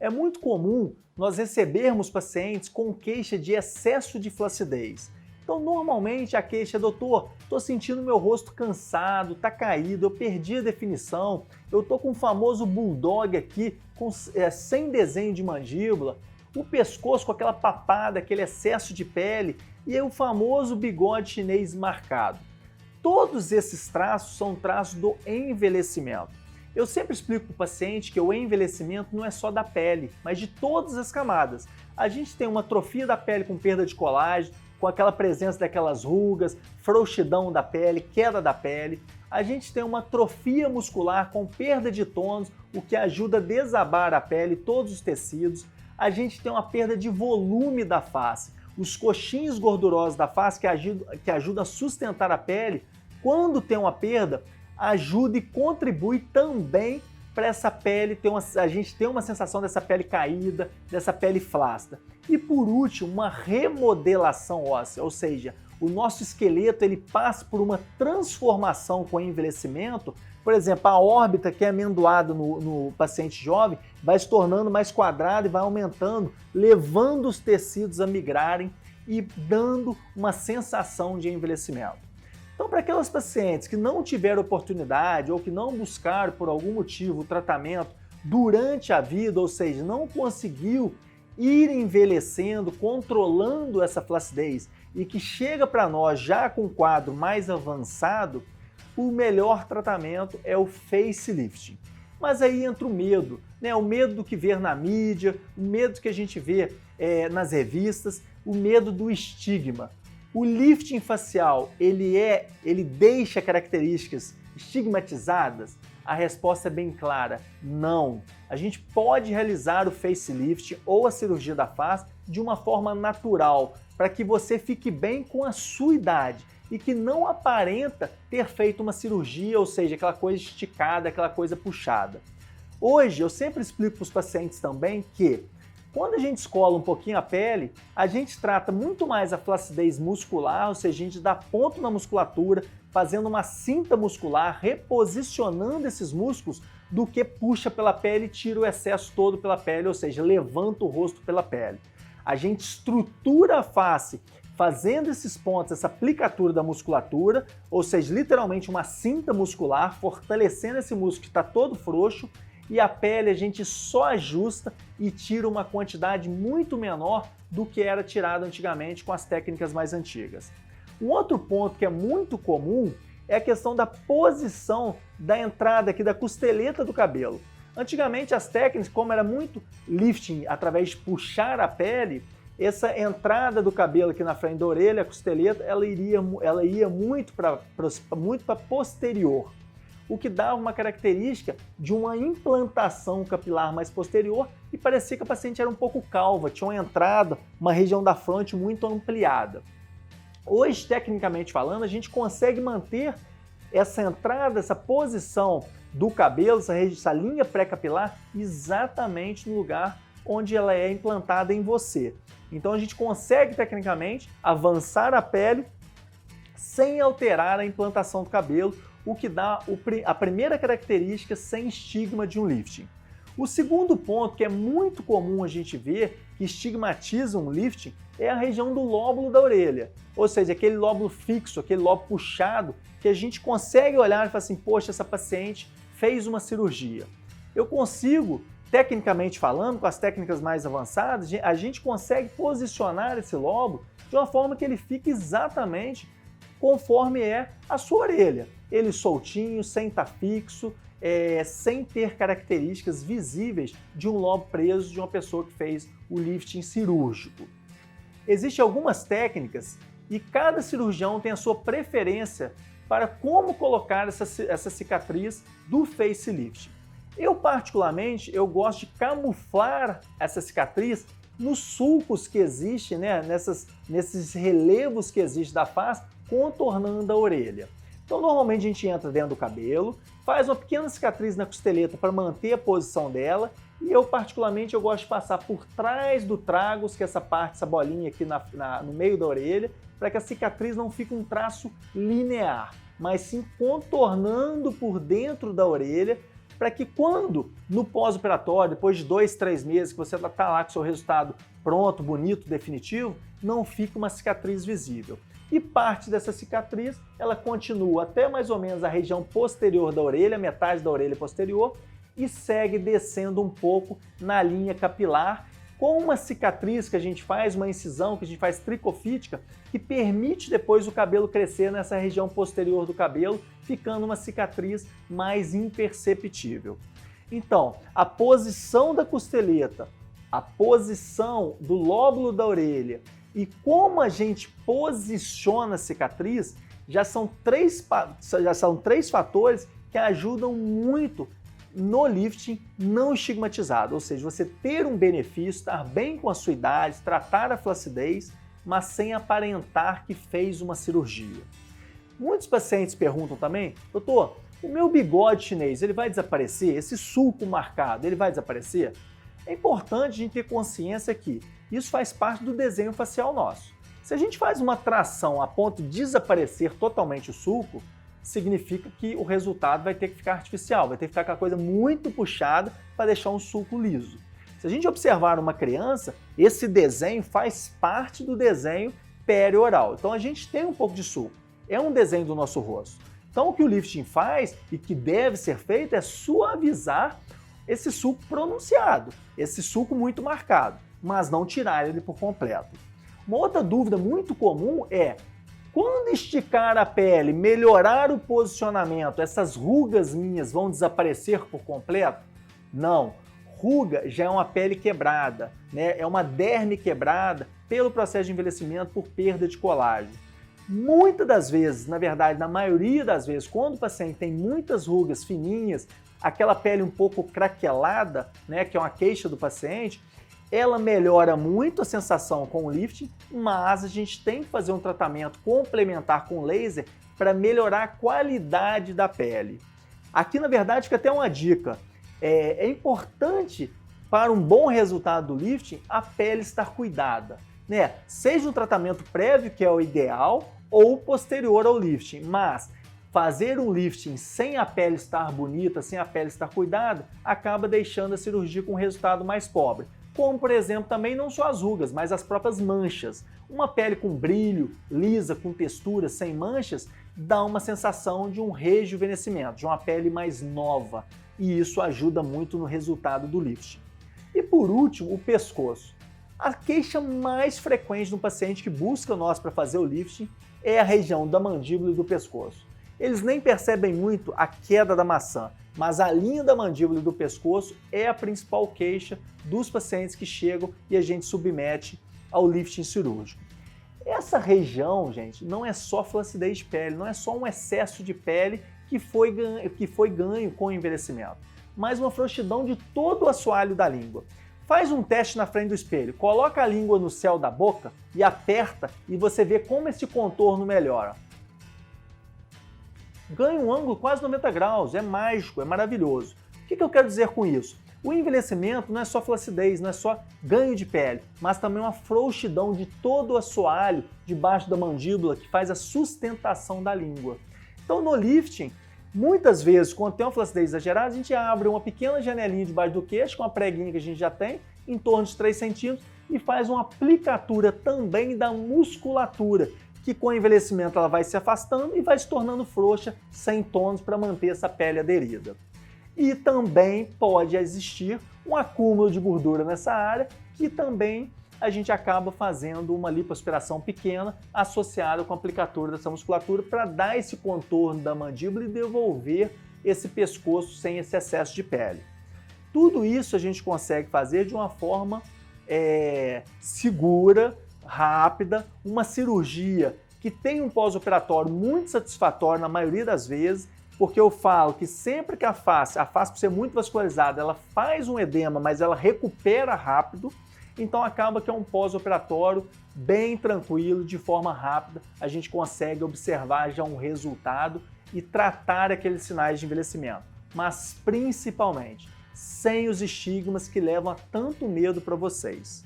É muito comum nós recebermos pacientes com queixa de excesso de flacidez. Então, normalmente a queixa é: doutor, estou sentindo meu rosto cansado, está caído, eu perdi a definição, eu estou com o famoso bulldog aqui, sem desenho de mandíbula, o pescoço com aquela papada, aquele excesso de pele e aí o famoso bigode chinês marcado. Todos esses traços são traços do envelhecimento. Eu sempre explico para o paciente que o envelhecimento não é só da pele, mas de todas as camadas. A gente tem uma atrofia da pele com perda de colágeno, com aquela presença daquelas rugas, frouxidão da pele, queda da pele. A gente tem uma atrofia muscular com perda de tônus, o que ajuda a desabar a pele, todos os tecidos. A gente tem uma perda de volume da face, os coxinhos gordurosos da face que ajudam a sustentar a pele. Quando tem uma perda, ajuda e contribui também para essa pele a gente ter uma sensação dessa pele caída, dessa pele flácida. E por último, uma remodelação óssea, ou seja, o nosso esqueleto ele passa por uma transformação com o envelhecimento. Por exemplo, a órbita que é amendoada no paciente jovem vai se tornando mais quadrada e vai aumentando, levando os tecidos a migrarem e dando uma sensação de envelhecimento. Então, para aquelas pacientes que não tiveram oportunidade ou que não buscaram por algum motivo o tratamento durante a vida, ou seja, não conseguiu ir envelhecendo, controlando essa flacidez e que chega para nós já com um quadro mais avançado, o melhor tratamento é o facelift. Mas aí entra o medo, né? O medo do que ver na mídia, o medo que a gente vê nas revistas, o medo do estigma. O lifting facial, ele deixa características estigmatizadas? A resposta é bem clara, não. A gente pode realizar o facelift ou a cirurgia da face de uma forma natural, para que você fique bem com a sua idade e que não aparenta ter feito uma cirurgia, ou seja, aquela coisa esticada, aquela coisa puxada. Hoje, eu sempre explico para os pacientes também que quando a gente escola um pouquinho a pele, a gente trata muito mais a flacidez muscular, ou seja, a gente dá ponto na musculatura, fazendo uma cinta muscular, reposicionando esses músculos, do que puxa pela pele e tira o excesso todo pela pele, ou seja, levanta o rosto pela pele. A gente estrutura a face fazendo esses pontos, essa aplicatura da musculatura, ou seja, literalmente uma cinta muscular, fortalecendo esse músculo que está todo frouxo, e a pele a gente só ajusta e tira uma quantidade muito menor do que era tirado antigamente com as técnicas mais antigas. Um outro ponto que é muito comum é a questão da posição da entrada aqui da costeleta do cabelo. Antigamente as técnicas, como era muito lifting através de puxar a pele, essa entrada do cabelo aqui na frente da orelha, a costeleta, ela ia muito para posterior, o que dava uma característica de uma implantação capilar mais posterior e parecia que a paciente era um pouco calva, tinha uma entrada, uma região da fronte muito ampliada. Hoje, tecnicamente falando, a gente consegue manter essa entrada, essa posição do cabelo, essa linha pré-capilar, exatamente no lugar onde ela é implantada em você. Então a gente consegue, tecnicamente, avançar a pele sem alterar a implantação do cabelo, o que dá a primeira característica sem estigma de um lifting. O segundo ponto, que é muito comum a gente ver, que estigmatiza um lifting, é a região do lóbulo da orelha. Ou seja, aquele lóbulo fixo, aquele lóbulo puxado, que a gente consegue olhar e falar assim, poxa, essa paciente fez uma cirurgia. Eu consigo, tecnicamente falando, com as técnicas mais avançadas, a gente consegue posicionar esse lóbulo de uma forma que ele fique exatamente conforme é a sua orelha. Ele soltinho, sem estar fixo, sem ter características visíveis de um lobo preso de uma pessoa que fez o lifting cirúrgico. Existem algumas técnicas e cada cirurgião tem a sua preferência para como colocar essa cicatriz do facelift. Eu, particularmente, gosto de camuflar essa cicatriz nos sulcos que existem, né, nesses relevos que existem da face, contornando a orelha. Então, normalmente a gente entra dentro do cabelo, faz uma pequena cicatriz na costeleta para manter a posição dela, e eu, particularmente, eu gosto de passar por trás do tragus, que é essa parte, essa bolinha aqui no meio da orelha, para que a cicatriz não fique um traço linear, mas sim contornando por dentro da orelha, para que quando, no pós-operatório, depois de 2, 3 meses, que você está lá com o seu resultado pronto, bonito, definitivo, não fique uma cicatriz visível. E parte dessa cicatriz, ela continua até mais ou menos a região posterior da orelha, metade da orelha posterior, e segue descendo um pouco na linha capilar, com uma cicatriz que a gente faz, uma incisão que a gente faz tricofítica, que permite depois o cabelo crescer nessa região posterior do cabelo, ficando uma cicatriz mais imperceptível. Então, a posição da costeleta, a posição do lóbulo da orelha e como a gente posiciona a cicatriz já são três fatores que ajudam muito no lifting não estigmatizado, ou seja, você ter um benefício, estar bem com a sua idade, tratar a flacidez, mas sem aparentar que fez uma cirurgia. Muitos pacientes perguntam também, doutor, o meu bigode chinês, ele vai desaparecer? Esse sulco marcado, ele vai desaparecer? É importante a gente ter consciência que isso faz parte do desenho facial nosso. Se a gente faz uma tração a ponto de desaparecer totalmente o sulco, significa que o resultado vai ter que ficar artificial, vai ter que ficar aquela coisa muito puxada para deixar um sulco liso. Se a gente observar uma criança, esse desenho faz parte do desenho perioral. Então a gente tem um pouco de sulco, é um desenho do nosso rosto. Então o que o lifting faz e que deve ser feito é suavizar esse sulco pronunciado, esse sulco muito marcado, mas não tirar ele por completo. Uma outra dúvida muito comum é: quando esticar a pele, melhorar o posicionamento, essas rugas minhas vão desaparecer por completo? Não. Ruga já é uma pele quebrada, né? É uma derme quebrada pelo processo de envelhecimento por perda de colágeno. Muitas das vezes, na verdade, na maioria das vezes, quando o paciente tem muitas rugas fininhas, aquela pele um pouco craquelada, né, que é uma queixa do paciente, ela melhora muito a sensação com o lifting, mas a gente tem que fazer um tratamento complementar com laser para melhorar a qualidade da pele. Aqui, na verdade, fica até uma dica. É importante para um bom resultado do lifting a pele estar cuidada, né? Seja um tratamento prévio, que é o ideal, ou posterior ao lifting, mas fazer um lifting sem a pele estar bonita, sem a pele estar cuidada, acaba deixando a cirurgia com um resultado mais pobre. Como, por exemplo, também não só as rugas, mas as próprias manchas. Uma pele com brilho, lisa, com textura, sem manchas, dá uma sensação de um rejuvenescimento, de uma pele mais nova. E isso ajuda muito no resultado do lifting. E por último, o pescoço. A queixa mais frequente no paciente que busca nós para fazer o lifting é a região da mandíbula e do pescoço. Eles nem percebem muito a queda da maçã, mas a linha da mandíbula e do pescoço é a principal queixa dos pacientes que chegam e a gente submete ao lifting cirúrgico. Essa região, gente, não é só flacidez de pele, não é só um excesso de pele que foi ganho com o envelhecimento, mas uma frouxidão de todo o assoalho da língua. Faz um teste na frente do espelho, coloca a língua no céu da boca e aperta e você vê como esse contorno melhora. Ganha um ângulo quase 90 graus, é mágico, é maravilhoso. O que eu quero dizer com isso? O envelhecimento não é só flacidez, não é só ganho de pele, mas também uma frouxidão de todo o assoalho debaixo da mandíbula que faz a sustentação da língua. Então no lifting, muitas vezes, quando tem uma flacidez exagerada, a gente abre uma pequena janelinha debaixo do queixo, com a preguinha que a gente já tem, em torno de 3 centímetros, e faz uma aplicatura também da musculatura, que com o envelhecimento ela vai se afastando e vai se tornando frouxa, sem tônus, para manter essa pele aderida. E também pode existir um acúmulo de gordura nessa área, que também a gente acaba fazendo uma lipoaspiração pequena associada com a aplicatura dessa musculatura para dar esse contorno da mandíbula e devolver esse pescoço sem esse excesso de pele. Tudo isso a gente consegue fazer de uma forma segura, rápida, uma cirurgia que tem um pós-operatório muito satisfatório na maioria das vezes, porque eu falo que sempre que a face por ser muito vascularizada, ela faz um edema, mas ela recupera rápido, então acaba que é um pós-operatório bem tranquilo, de forma rápida, a gente consegue observar já um resultado e tratar aqueles sinais de envelhecimento, mas principalmente sem os estigmas que levam a tanto medo para vocês.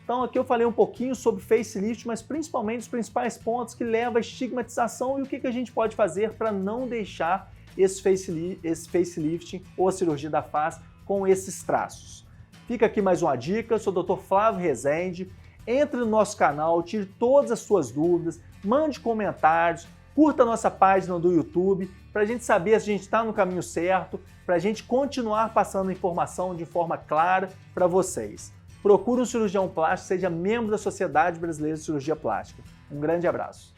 Então aqui eu falei um pouquinho sobre facelift, mas principalmente os principais pontos que levam à estigmatização e o que a gente pode fazer para não deixar esse facelift ou a cirurgia da face com esses traços. Fica aqui mais uma dica, eu sou o Dr. Flávio Rezende, entre no nosso canal, tire todas as suas dúvidas, mande comentários, curta a nossa página do YouTube para a gente saber se a gente está no caminho certo, para a gente continuar passando informação de forma clara para vocês. Procure um cirurgião plástico, seja membro da Sociedade Brasileira de Cirurgia Plástica. Um grande abraço.